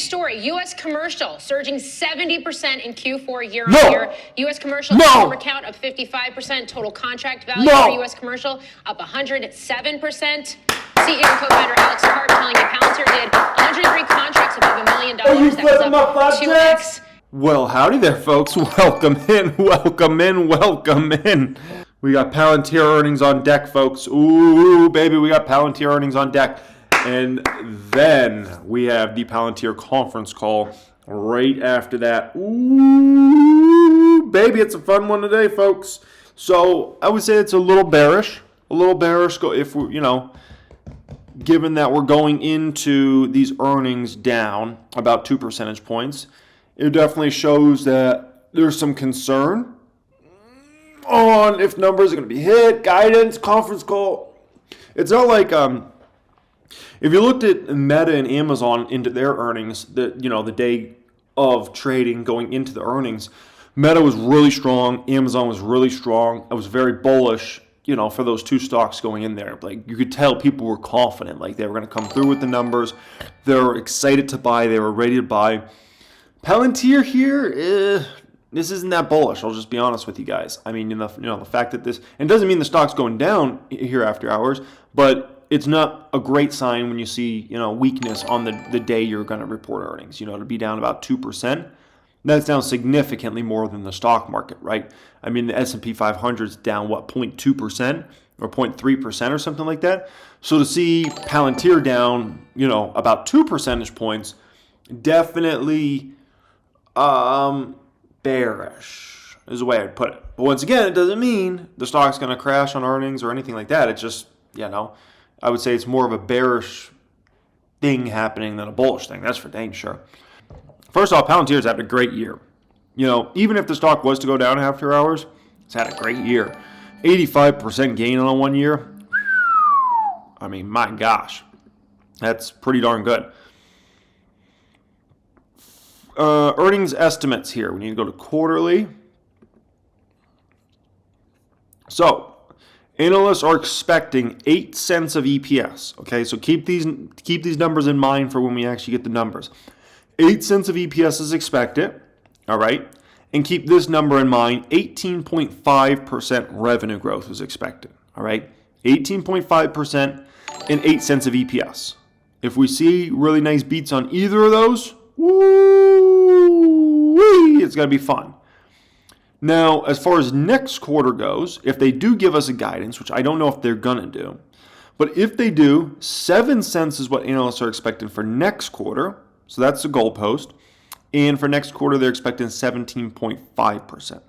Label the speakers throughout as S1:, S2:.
S1: story. U.S. commercial surging 70% in Q4 year on year. U.S. commercial customer count up 55%. Total contract value for U.S. commercial up 107%. CEO and co-founder Alex Karp telling you Palantir did 103 contracts above $1 million. That was up 2x.
S2: Well, howdy there, folks. Welcome in, welcome in, welcome in. We got Palantir earnings on deck, folks. Ooh, baby, we got Palantir earnings on deck. And then we have the Palantir conference call right after that. Ooh, baby, it's a fun one today, folks. So I would say it's a little bearish. If we, given that we're going into these earnings down about 2 percentage points, it definitely shows that there's some concern on if numbers are going to be hit, guidance, conference call. It's not like if you looked at Meta and Amazon into their earnings, the day of trading going into the earnings, Meta was really strong, Amazon was really strong. I was very bullish, for those two stocks going in there. Like, you could tell people were confident, like they were going to come through with the numbers. They were excited to buy, they were ready to buy. Palantir here, this isn't that bullish. I'll just be honest with you guys. I mean, the fact that this, and it doesn't mean the stock's going down here after hours, but it's not a great sign when you see, weakness on the day you're going to report earnings. To be down about 2%, that's down significantly more than the stock market, right? I mean, the S&P 500 is down 0.2% or 0.3% or something like that. So to see Palantir down, about 2 percentage points, definitely bearish is the way I'd put it. But once again, it doesn't mean the stock's going to crash on earnings or anything like that. It's just, I would say it's more of a bearish thing happening than a bullish thing. That's for dang sure. First off, Palantir's had a great year. Even if the stock was to go down after hours, it's had a great year. 85% gain on 1 year. I mean, my gosh, that's pretty darn good. Earnings estimates here. We need to go to quarterly. So, analysts are expecting 8 cents of EPS. Okay, so keep these numbers in mind for when we actually get the numbers. 8 cents of EPS is expected. All right, and keep this number in mind. 18.5% revenue growth is expected. All right, 18.5% and 8 cents of EPS. If we see really nice beats on either of those, woo-wee, it's going to be fun. Now, as far as next quarter goes, if they do give us a guidance, which I don't know if they're going to do, but if they do, 7 cents is what analysts are expecting for next quarter. So that's the goalpost. And for next quarter, they're expecting 17.5%.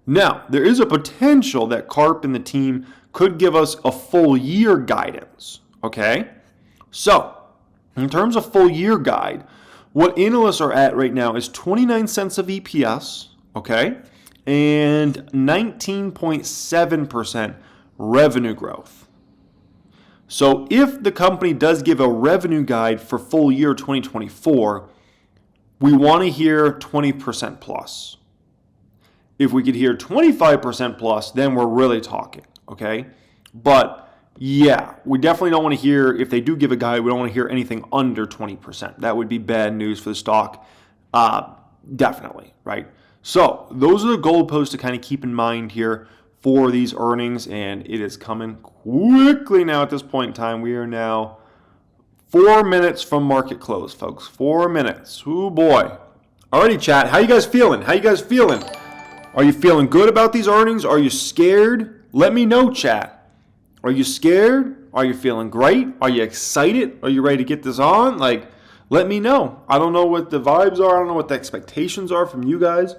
S2: Now, there is a potential that Karp and the team could give us a full year guidance. Okay? So, in terms of full year guide, what analysts are at right now is 29 cents of EPS, okay, and 19.7% revenue growth. So if the company does give a revenue guide for full year 2024, we want to hear 20% plus. If we could hear 25% plus, then we're really talking, okay? But yeah, we definitely don't want to hear, if they do give a guide, we don't want to hear anything under 20%. That would be bad news for the stock, definitely, right? So those are the goalposts to kind of keep in mind here for these earnings, and it is coming quickly now at this point in time. We are now 4 minutes from market close, folks. 4 minutes. Oh boy. Alrighty, chat. How you guys feeling? Are you feeling good about these earnings? Are you scared? Let me know, chat. Are you scared? Are you feeling great? Are you excited? Are you ready to get this on? Let me know. I don't know what the vibes are. I don't know what the expectations are from you guys.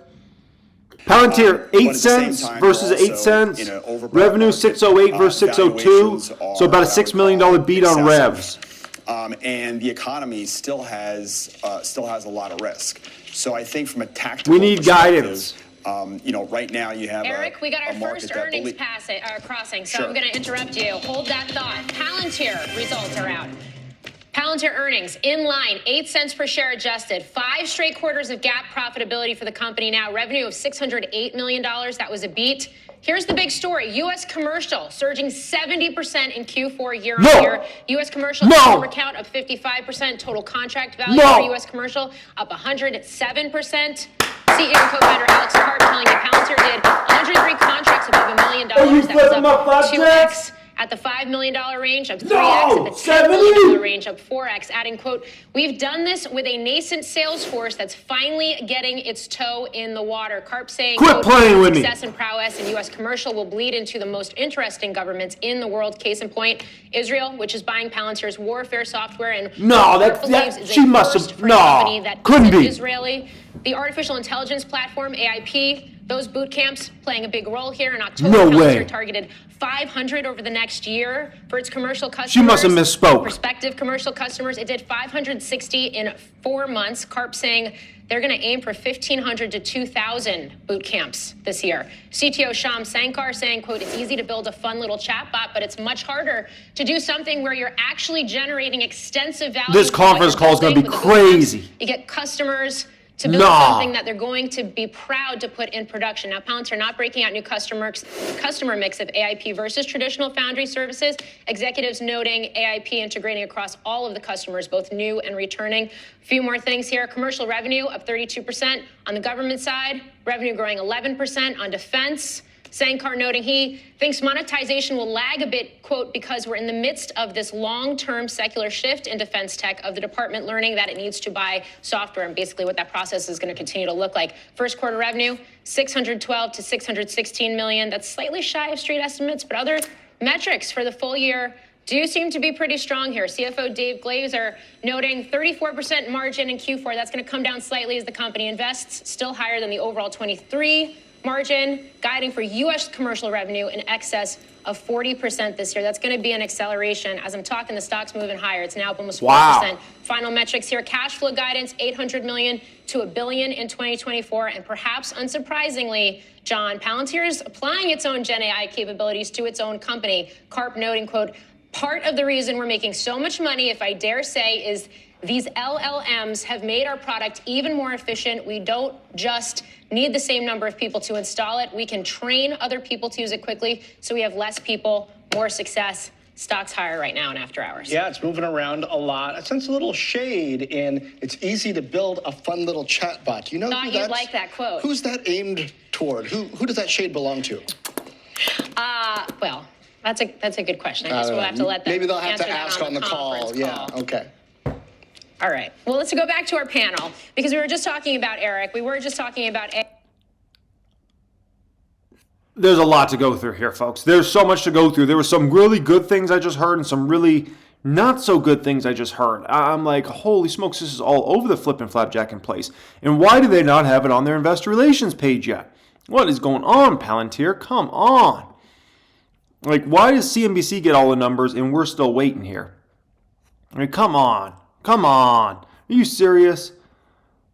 S2: Palantir, 8 cents versus 8 cents. Revenue 608 versus 602. So about a $6 million beat on revs.
S3: And the economy still has a lot of risk. So I think from a tactical
S2: we need guidance.
S3: Right now you have
S1: Eric, we got our first earnings crossing, so I'm going to interrupt you. Hold that thought. Palantir results are out. Palantir earnings in line, 8 cents per share adjusted. 5 straight quarters of GAAP profitability for the company now. Revenue of $608 million. That was a beat. Here's the big story. U.S. commercial surging 70% in Q4 year on year. U.S. commercial customer count up 55%. Total contract value for U.S. commercial up 107%. CEO and co-founder Alex Karp telling you Palantir did 103 contracts above $1 million. That was up 2x. At the $5 million range, up 3x. At the $10 million range, up 4x. Adding, quote, we've done this with a nascent sales force that's finally getting its toe in the water. Karp saying,
S2: quit playing with me.
S1: Success and prowess in U.S. commercial will bleed into the most interesting governments in the world. Case in point, Israel, which is buying Palantir's warfare software. And that
S2: she must have, couldn't be.
S1: Israeli. The artificial intelligence platform, AIP, those boot camps playing a big role here. In October, Palantir targeted 500 over the next year for its commercial customers.
S2: She must have misspoke.
S1: Prospective commercial customers. It did 560 in 4 months. Karp saying they're going to aim for 1,500 to 2,000 boot camps this year. CTO Shyam Sankar saying, quote, it's easy to build a fun little chatbot, but it's much harder to do something where you're actually generating extensive value.
S2: This conference call is going to be crazy.
S1: You get customers to build something that they're going to be proud to put in production. Now, Palantir not breaking out new customer mix of AIP versus traditional foundry services. Executives noting AIP integrating across all of the customers, both new and returning. A few more things here. Commercial revenue up 32%. On the government side, revenue growing 11%. On defense, Sankar noting he thinks monetization will lag a bit, quote, because we're in the midst of this long-term secular shift in defense tech of the department learning that it needs to buy software and basically what that process is going to continue to look like. First quarter revenue, 612 to 616 million. That's slightly shy of street estimates, but other metrics for the full year do seem to be pretty strong here. CFO Dave Glazer noting 34% margin in Q4. That's going to come down slightly as the company invests, still higher than the overall 23 margin, guiding for U.S. commercial revenue in excess of 40% this year. That's going to be an acceleration. As I'm talking, the stock's moving higher. It's now up almost 4%. Wow. Final metrics here. Cash flow guidance, $800 million to $1 billion in 2024. And perhaps unsurprisingly, John, Palantir is applying its own Gen AI capabilities to its own company. Karp noting, quote, part of the reason we're making so much money, if I dare say, is these LLMs have made our product even more efficient. We don't just need the same number of people to install it. We can train other people to use it quickly, so we have less people, more success. Stock's higher right now in after hours.
S4: Yeah, it's moving around a lot. I sense a little shade in it's easy to build a fun little chatbot. You know,
S1: thought you'd like that quote.
S4: Who's that aimed toward? Who does that shade belong to?
S1: Well, that's a good question. I guess we'll have to let them.
S4: Maybe they'll have to ask on the call. Yeah. Okay.
S1: All right. Well, let's go back to our panel because we were just talking about Eric. We were just talking about.
S2: There's a lot to go through here, folks. There's so much to go through. There were some really good things I just heard and some really not so good things I just heard. I'm like, holy smokes, this is all over the flippin' flapjack in place. And why do they not have it on their investor relations page yet? What is going on, Palantir? Come on. Like, why does CNBC get all the numbers and we're still waiting here? I mean, come on. Come on. Are you serious?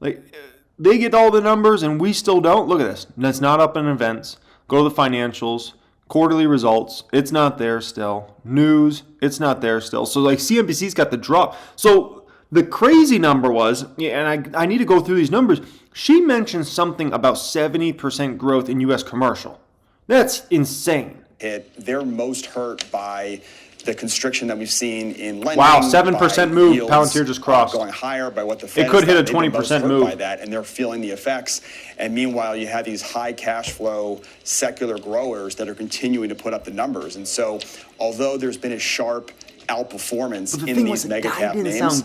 S2: Like, they get all the numbers and we still don't? Look at this. That's not up in events. Go to the financials. Quarterly results. It's not there still. News. It's not there still. So, like, CNBC's got the drop. So, the crazy number was, and I need to go through these numbers, she mentioned something about 70% growth in U.S. commercial. That's insane.
S3: They're most hurt by the constriction that we've seen in lending.
S2: Wow, 7% move. Yields, Palantir just crossed.
S3: Going higher by what the Fed
S2: it could hit a 20% move
S3: by that, and they're feeling the effects. And meanwhile, you have these high cash flow secular growers that are continuing to put up the numbers. And so, although there's been a sharp outperformance in these mega cap names,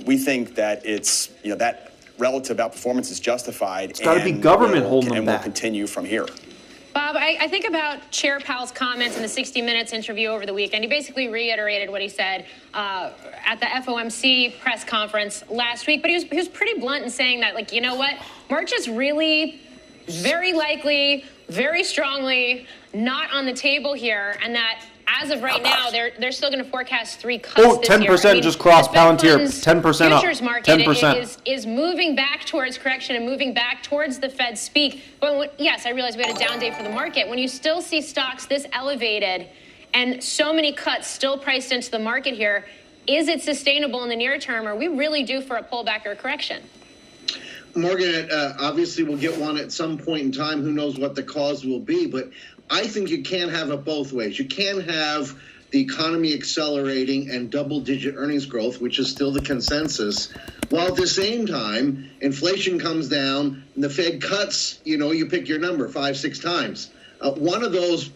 S3: we think that it's that relative outperformance is justified. It's got to
S2: be government holding them back.
S3: And will continue from here.
S1: Bob, I think about Chair Powell's comments in the 60 Minutes interview over the weekend. He basically reiterated what he said at the FOMC press conference last week. But he was pretty blunt in saying that, like, you know what? March is really very likely, very strongly not on the table here. And that as of right now, they're still going to forecast 3 cuts this
S2: 10%
S1: year. 10%
S2: just crossed Palantir. 10% up.
S1: Futures market
S2: 10%.
S1: is moving back towards correction and moving back towards the Fed speak. But yes, I realize we had a down day for the market. When you still see stocks this elevated and so many cuts still priced into the market here, Is it sustainable in the near term? Are we really due for a pullback or a correction?
S5: Morgan, obviously we'll get one at some point in time. Who knows what the cause will be, but I think you can't have it both ways. You can't have the economy accelerating and double-digit earnings growth, which is still the consensus, while at the same time, inflation comes down and the Fed cuts, you pick your number 5-6 times. One of those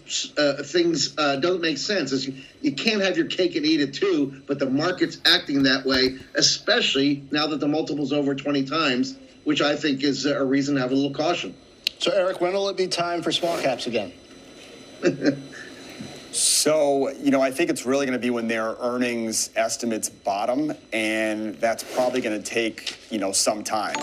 S5: things doesn't make sense. You can't have your cake and eat it too, but the market's acting that way, especially now that the multiple's over 20 times, which I think is a reason to have a little caution.
S4: So, Eric, when will it be time for small caps again?
S3: So, I think it's really going to be when their earnings estimates bottom, and that's probably going to take, some time.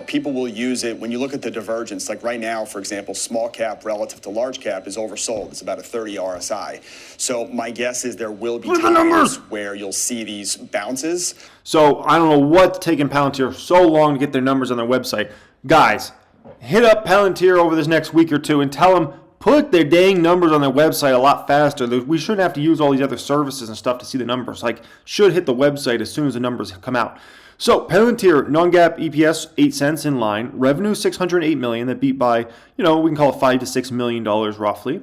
S3: People will use it when you look at the divergence. Like right now, for example, small cap relative to large cap is oversold. It's about a 30 RSI. So my guess is there will be times where you'll see these bounces.
S2: So I don't know what's taking Palantir so long to get their numbers on their website. Guys, hit up Palantir over this next week or two and tell them, put their dang numbers on their website a lot faster. We shouldn't have to use all these other services and stuff to see the numbers. Should hit the website as soon as the numbers come out. So Palantir, non-GAAP EPS 8 cents in line. Revenue $608 million. That beat by, we can call it $5 to $6 million roughly.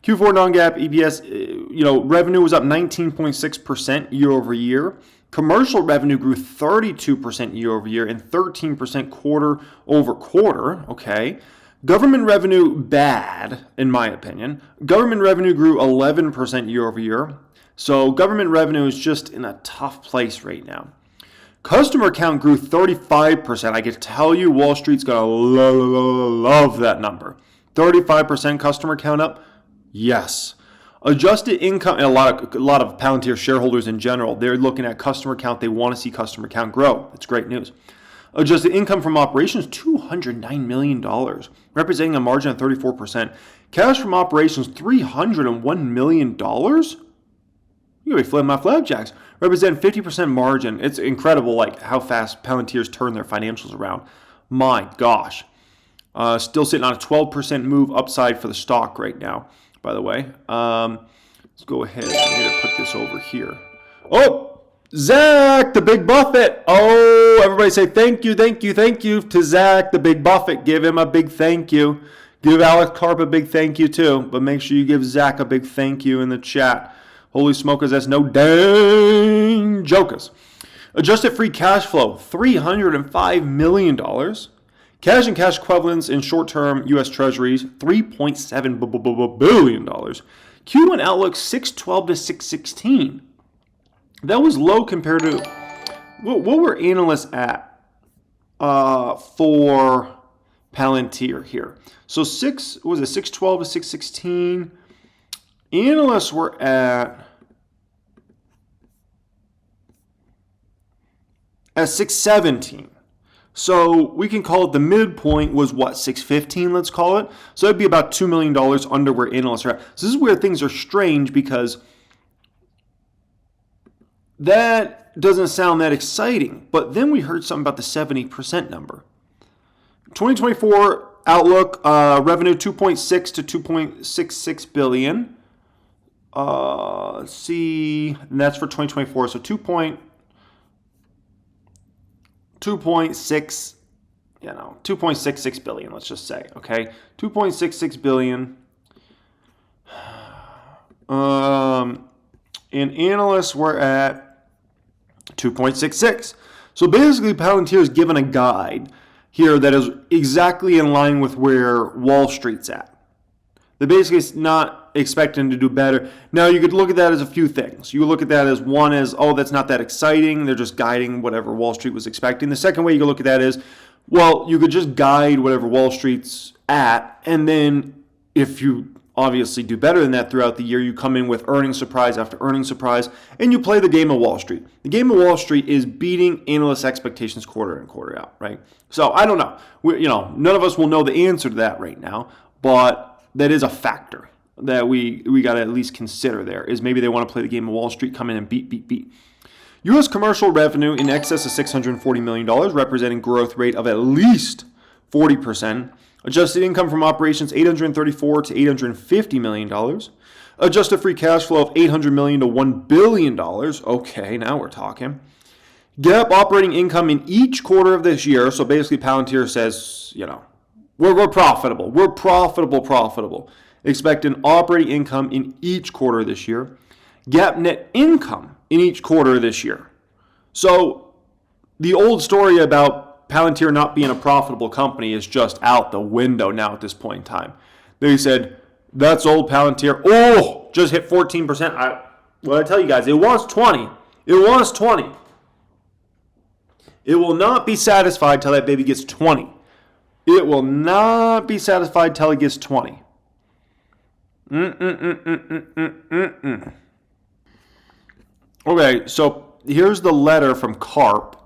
S2: Q4 non-GAAP EPS, revenue was up 19.6% year over year. Commercial revenue grew 32% year over year and 13% quarter over quarter. Okay. Government revenue, bad, in my opinion. Government revenue grew 11% year over year. So government revenue is just in a tough place right now. Customer count grew 35%. I can tell you Wall Street's going to love that number. 35% customer count up? Yes. Adjusted income, and a lot of Palantir shareholders in general, they're looking at customer count. They want to see customer count grow. It's great news. Adjusted income from operations, $209 million, representing a margin of 34%. Cash from operations, $301 million. You gotta be flipping my flapjacks. Represent 50% margin. It's incredible, how fast Palantir's turn their financials around. My gosh. Still sitting on a 12% move upside for the stock right now, by the way. Let's go ahead and put this over here. Oh! Zach, the Big Buffett. Oh, everybody say thank you to Zach, the Big Buffett. Give him a big thank you. Give Alex Karp a big thank you too. But make sure you give Zach a big thank you in the chat. Holy smokers, that's no dang jokers. Adjusted free cash flow, $305 million. Cash and cash equivalents in short-term U.S. Treasuries, $3.7 billion. Q1 outlook, 612 to 616. That was low compared to what were analysts at for Palantir here. So 612 to 616. Analysts were at 617. So we can call it the midpoint was what, 615, let's call it. So that'd be about $2 million under where analysts are at. So this is where things are strange because that doesn't sound that exciting. But then we heard something about the 70% number. 2024 outlook, revenue 2.6 to 2.66 billion. Let's see, and that's for 2024. So 2.66 billion, let's just say, okay? 2.66 billion. And analysts were at 2.66. So basically, Palantir is given a guide here that is exactly in line with where Wall Street's at. They're basically not expecting to do better. Now, you could look at that as a few things. You could look at that as one as, oh, that's not that exciting. They're just guiding whatever Wall Street was expecting. The second way you could look at that is, well, you could just guide whatever Wall Street's at, and then if you obviously do better than that throughout the year, you come in with earnings surprise after earnings surprise, and you play the game of Wall Street. The game of Wall Street is beating analyst expectations quarter in, quarter out, right? So I don't know. None of us will know the answer to that right now, but that is a factor that we got to at least consider there, is maybe they want to play the game of Wall Street, come in and beat. U.S. commercial revenue in excess of $640 million, representing growth rate of at least 40%. Adjusted income from operations, $834 to $850 million. Adjusted free cash flow of $800 million to $1 billion. Okay, now we're talking. GAAP operating income in each quarter of this year. So basically Palantir says, we're profitable. We're profitable. Expect an operating income in each quarter this year. GAAP net income in each quarter this year. So the old story about Palantir not being a profitable company is just out the window now at this point in time. They said, that's old Palantir. Oh, just hit 14%. I tell you guys, it was 20. It was 20. It will not be satisfied till that baby gets 20. It will not be satisfied till it gets 20. Okay, so here's the letter from Karp.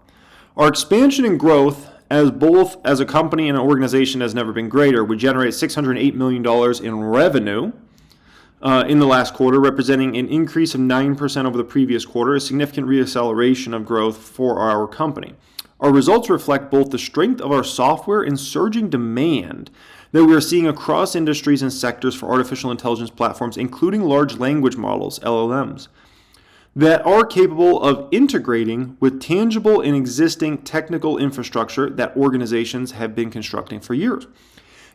S2: Our expansion and growth both as a company and an organization has never been greater. We generate $608 million in revenue in the last quarter, representing an increase of 9% over the previous quarter, a significant reacceleration of growth for our company. Our results reflect both the strength of our software and surging demand that we are seeing across industries and sectors for artificial intelligence platforms, including large language models, LLMs, that are capable of integrating with tangible and existing technical infrastructure that organizations have been constructing for years.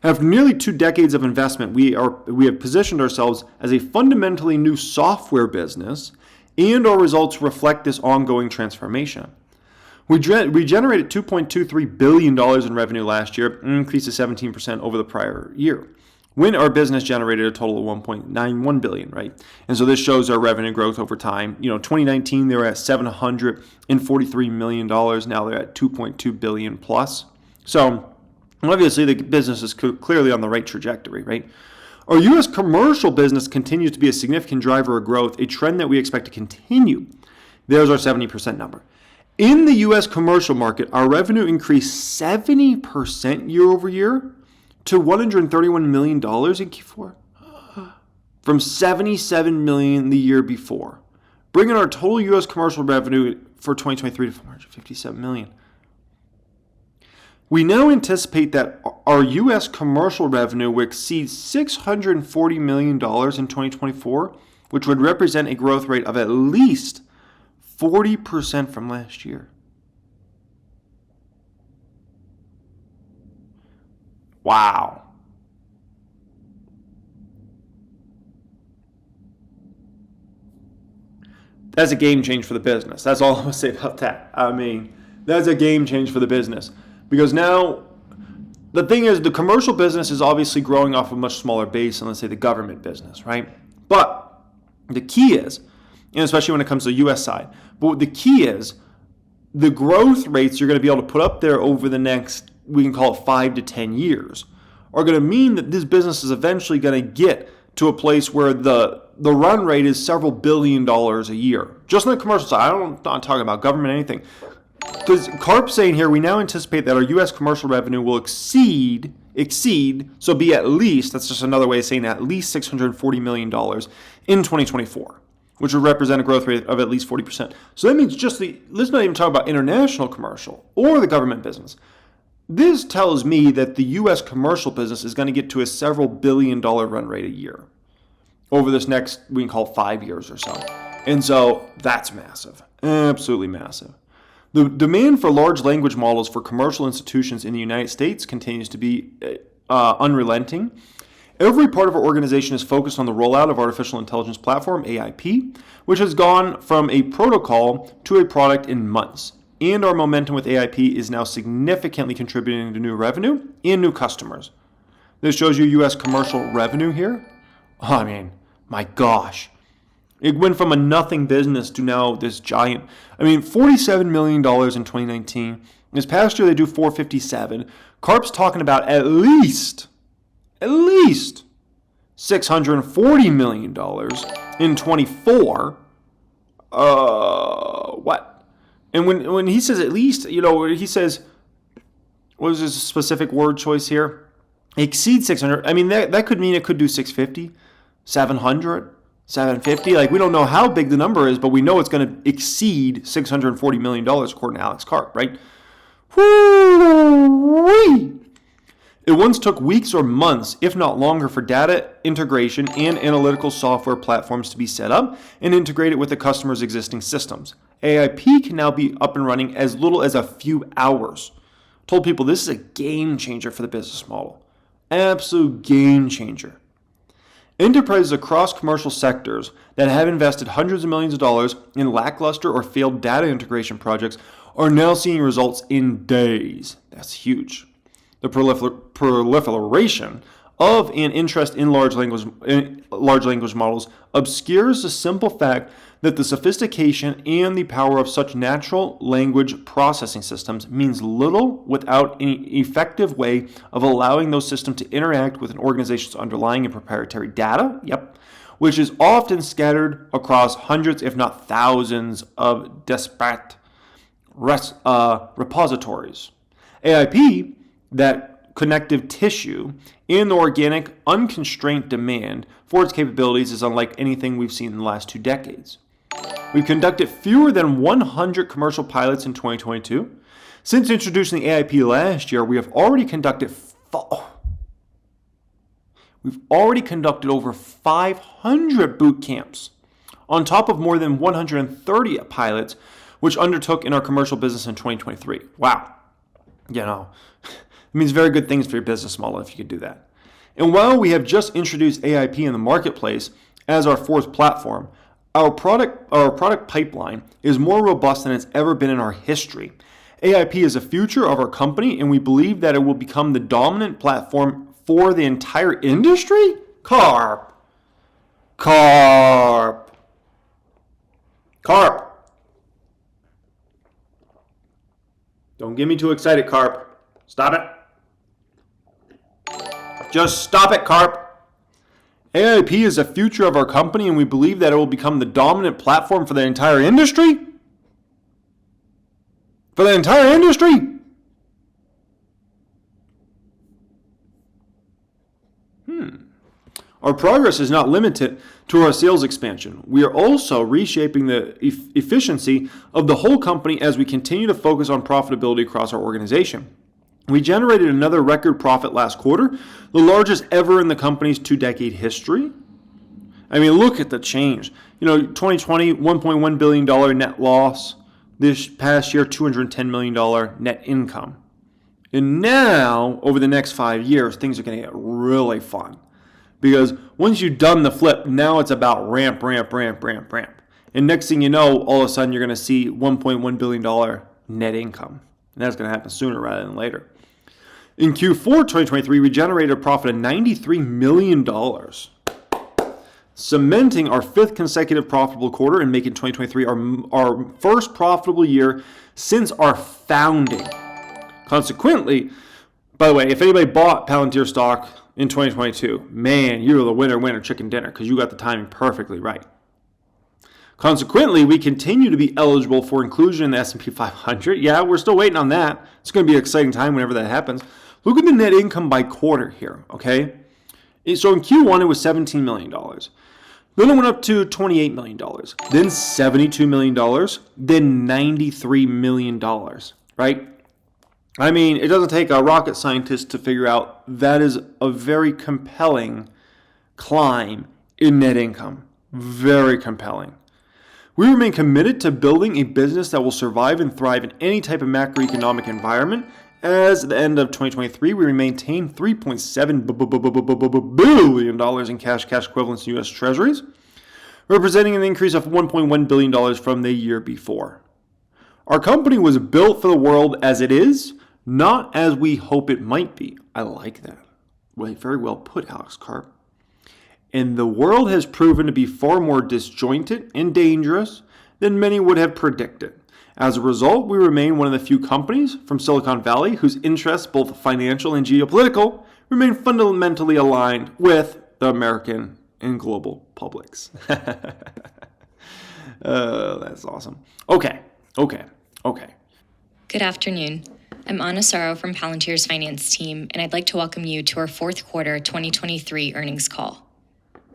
S2: After nearly 2 decades of investment, we have positioned ourselves as a fundamentally new software business, and our results reflect this ongoing transformation. We generated $2.23 billion in revenue last year, an increase of 17% over the prior year, when our business generated a total of $1.91 billion, right? And so this shows our revenue growth over time. 2019, they were at $743 million. Now they're at $2.2 billion plus. So obviously the business is clearly on the right trajectory, right? Our U.S. commercial business continues to be a significant driver of growth, a trend that we expect to continue. There's our 70% number. In the U.S. commercial market, our revenue increased 70% year over year to $131 million in Q4 from $77 million the year before, bringing our total U.S. commercial revenue for 2023 to $457 million. We now anticipate that our U.S. commercial revenue will exceed $640 million in 2024, which would represent a growth rate of at least 40% from last year. Wow. That's a game change for the business. That's all I'm going to say about that. I mean, that's a game change for the business. Because now, the thing is, the commercial business is obviously growing off a much smaller base than, let's say, the government business, right? But the key is, and especially when it comes to the U.S. side, but the key is the growth rates you're going to be able to put up there over the next, we can call it 5 to 10 years, are going to mean that this business is eventually going to get to a place where the run rate is several $1 billion a year. Just on the commercial side. I'm not talking about government or anything. Because Karp's saying here, we now anticipate that our U.S. commercial revenue will exceed, so be at least, that's just another way of saying at least $640 million in 2024, which would represent a growth rate of at least 40%. So that means let's not even talk about international commercial or the government business. This tells me that the U.S. commercial business is going to get to a several $1 billion run rate a year over this next, we can call it 5 years or so. And so that's massive, absolutely massive. The demand for large language models for commercial institutions in the United States continues to be unrelenting. Every part of our organization is focused on the rollout of artificial intelligence platform, AIP, which has gone from a protocol to a product in months. And our momentum with AIP is now significantly contributing to new revenue and new customers. This shows you U.S. commercial revenue here. Oh, I mean, my gosh. It went from a nothing business to now this giant. $47 million in 2019. This past year they do $457. Karp's talking about at least $640 million in 24. What? And when he says at least, he says, what was his specific word choice here? Exceed 600. That could mean it could do 650, 700. 750, we don't know how big the number is, but we know it's going to exceed $640 million according to Alex Karp, right? Woo-wee! It once took weeks or months, if not longer, for data integration and analytical software platforms to be set up and integrated with the customer's existing systems. AIP can now be up and running as little as a few hours. Told people this is a game changer for the business model. Absolute game changer. Enterprises across commercial sectors that have invested hundreds of millions of dollars in lackluster or failed data integration projects are now seeing results in days. That's huge. The proliferation of an interest in large language models obscures the simple fact that the sophistication and the power of such natural language processing systems means little without any effective way of allowing those systems to interact with an organization's underlying and proprietary data, which is often scattered across hundreds, if not thousands, of disparate repositories. AIP, that connective tissue in the organic, unconstrained demand for its capabilities is unlike anything we've seen in the last 2 decades. We've conducted fewer than 100 commercial pilots in 2022. Since introducing the AIP last year, we have already conducted over 500 boot camps, on top of more than 130 pilots, which undertook in our commercial business in 2023. Wow. It means very good things for your business model if you could do that. And while we have just introduced AIP in the marketplace as our 4th platform, our product pipeline is more robust than it's ever been in our history. AIP is the future of our company, and we believe that it will become the dominant platform for the entire industry? Carp. Don't get me too excited, Carp. Stop it. Just stop it, Carp. AIP is the future of our company, and we believe that it will become the dominant platform for the entire industry? For the entire industry? Our progress is not limited to our sales expansion. We are also reshaping the efficiency of the whole company as we continue to focus on profitability across our organization. We generated another record profit last quarter, the largest ever in the company's 2-decade history. I mean, look at the change. 2020, $1.1 billion net loss. This past year, $210 million net income. And now, over the next 5 years, things are going to get really fun. Because once you've done the flip, now it's about ramp. And next thing you know, all of a sudden you're going to see $1.1 billion net income. And that's going to happen sooner rather than later. In Q4 2023, we generated a profit of $93 million, cementing our 5th consecutive profitable quarter and making 2023 our first profitable year since our founding. Consequently, by the way, if anybody bought Palantir stock in 2022, man, you were the winner chicken dinner because you got the timing perfectly right. Consequently, we continue to be eligible for inclusion in the S&P 500. Yeah, we're still waiting on that. It's going to be an exciting time whenever that happens. Look at the net income by quarter here, okay? So in Q1, it was $17 million. Then it went up to $28 million. Then $72 million. Then $93 million, right? I mean, it doesn't take a rocket scientist to figure out that is a very compelling climb in net income. Very compelling. We remain committed to building a business that will survive and thrive in any type of macroeconomic environment. As at the end of 2023, we maintained $3.7 billion in cash equivalents in U.S. Treasuries, representing an increase of $1.1 billion from the year before. Our company was built for the world as it is, not as we hope it might be. I like that. Very well put, Alex Karp. And the world has proven to be far more disjointed and dangerous than many would have predicted. As a result, we remain one of the few companies from Silicon Valley whose interests, both financial and geopolitical, remain fundamentally aligned with the American and global publics. That's awesome. Okay.
S6: Good afternoon. I'm Anna Saro from Palantir's finance team, and I'd like to welcome you to our 4th quarter 2023 earnings call.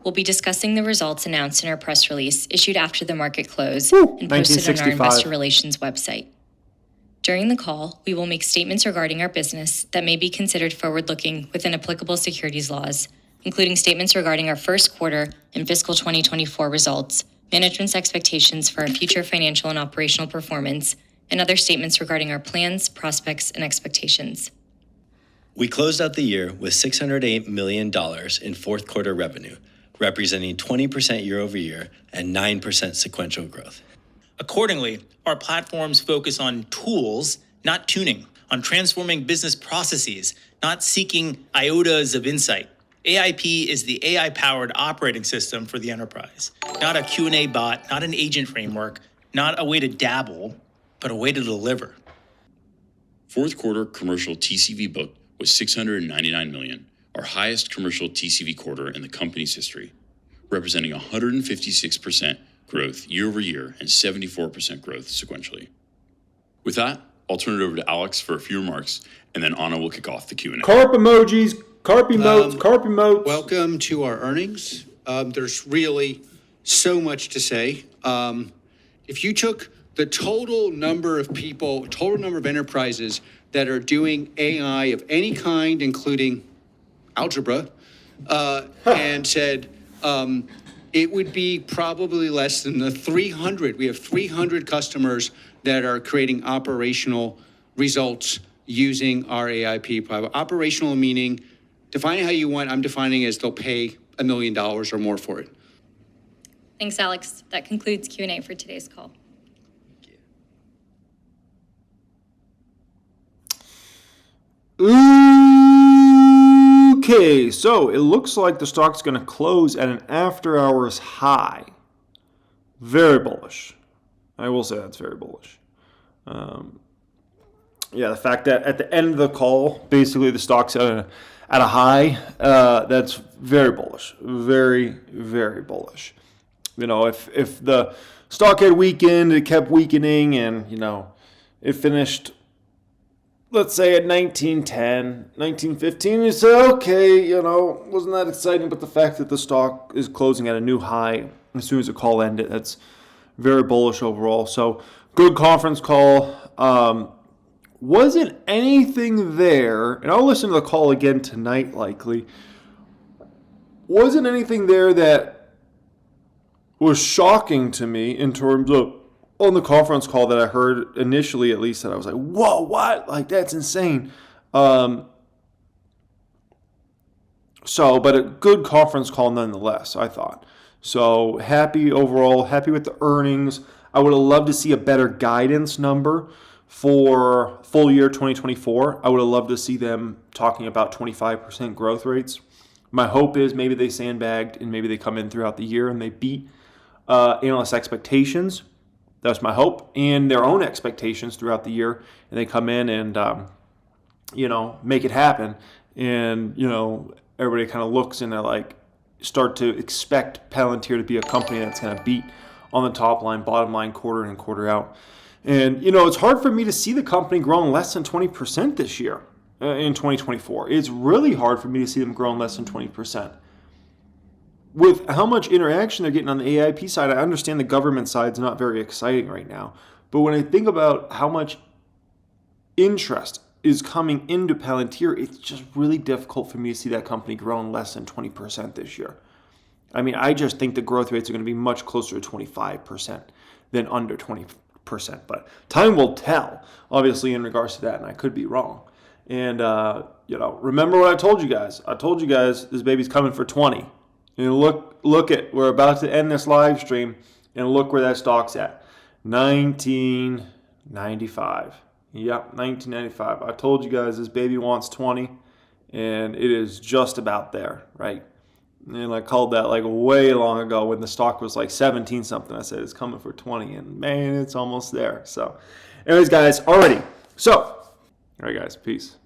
S6: We'll be discussing the results announced in our press release issued after the market close and posted on our investor relations website. During the call, we will make statements regarding our business that may be considered forward-looking within applicable securities laws, including statements regarding our first quarter and fiscal 2024 results, management's expectations for our future financial and operational performance, and other statements regarding our plans, prospects, and expectations.
S7: We closed out the year with $608 million in fourth quarter revenue, representing 20% year over year and 9% sequential growth.
S8: Accordingly, our platforms focus on tools, not tuning, on transforming business processes, not seeking iotas of insight. AIP is the AI-powered operating system for the enterprise, not a Q&A bot, not an agent framework, not a way to dabble, but a way to deliver.
S9: Fourth quarter commercial TCV book was $699 million, our highest commercial TCV quarter in the company's history, representing 156% growth year over year and 74% growth sequentially. With that, I'll turn it over to Alex for a few remarks, and then Anna will kick off the Q&A.
S2: Carp emojis, carp emotes, carp emotes.
S10: Welcome to our earnings. There's really so much to say. If you took the total number of people, total number of enterprises that are doing AI of any kind, including algebra, and said it would be probably less than the 300. We have 300 customers that are creating operational results using our AIP product. Operational meaning, define it how you want. I'm defining as they'll pay $1 million or more for it.
S6: Thanks, Alex. That concludes Q&A for today's call.
S2: Okay, so it looks like the stock's going to close at an after-hours high. Very bullish. I will say that's very bullish. The fact that at the end of the call, basically the stock's at a high, that's very bullish. Very, very bullish. You know, if the stock had weakened, it kept weakening, and, you know, it finished, let's say, at 1910, 1915, you say, okay, you know, wasn't that exciting, but the fact that the stock is closing at a new high as soon as the call ended, that's very bullish overall. So, good conference call. Wasn't anything there, and I'll listen to the call again tonight likely, wasn't anything there that was shocking to me in terms of, on the conference call that I heard initially, at least, that I was like, whoa, what? Like, that's insane. But a good conference call nonetheless, I thought. So happy overall, happy with the earnings. I would have loved to see a better guidance number for full year 2024. I would have loved to see them talking about 25% growth rates. My hope is maybe they sandbagged and maybe they come in throughout the year and they beat analyst expectations. That's my hope, and their own expectations throughout the year, and they come in and, make it happen. And, everybody kind of looks and they like start to expect Palantir to be a company that's going to beat on the top line, bottom line, quarter in and quarter out. And, it's hard for me to see the company growing less than 20% this year in 2024. It's really hard for me to see them growing less than 20%. With how much interaction they're getting on the AIP side, I understand the government side's not very exciting right now. But when I think about how much interest is coming into Palantir, it's just really difficult for me to see that company growing less than 20% this year. I mean, I just think the growth rates are going to be much closer to 25% than under 20%. But time will tell, obviously, in regards to that, and I could be wrong. And, remember what I told you guys. I told you guys this baby's coming for 20. And look at, we're about to end this live stream, and look where that stock's at. 1995. Yep, 1995. I told you guys this baby wants 20, and it is just about there, right? And I called that like way long ago when the stock was like 17 something. I said it's coming for 20, and man, it's almost there. So, anyways, guys, already. So, all right, guys, peace.